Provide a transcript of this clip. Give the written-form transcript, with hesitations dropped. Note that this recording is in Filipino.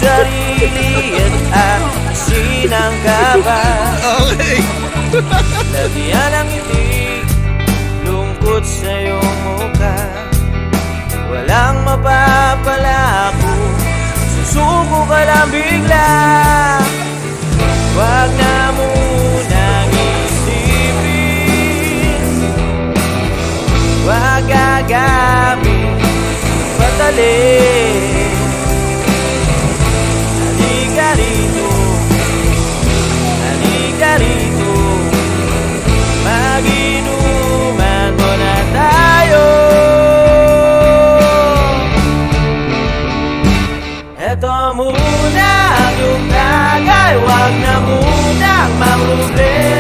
sarili at alisin ang kaba. Okay. Lagyan ang ngiti, lungkot sa iyong mukha. Walang mapapala ako, susuko ka lang bigla. Huwag na munang isipin, huwag gagamit patali. Halika rito, halika rito, mag-inuman muna tayo. Eto muna ang iyong tagay, huwag na munang mamroblema.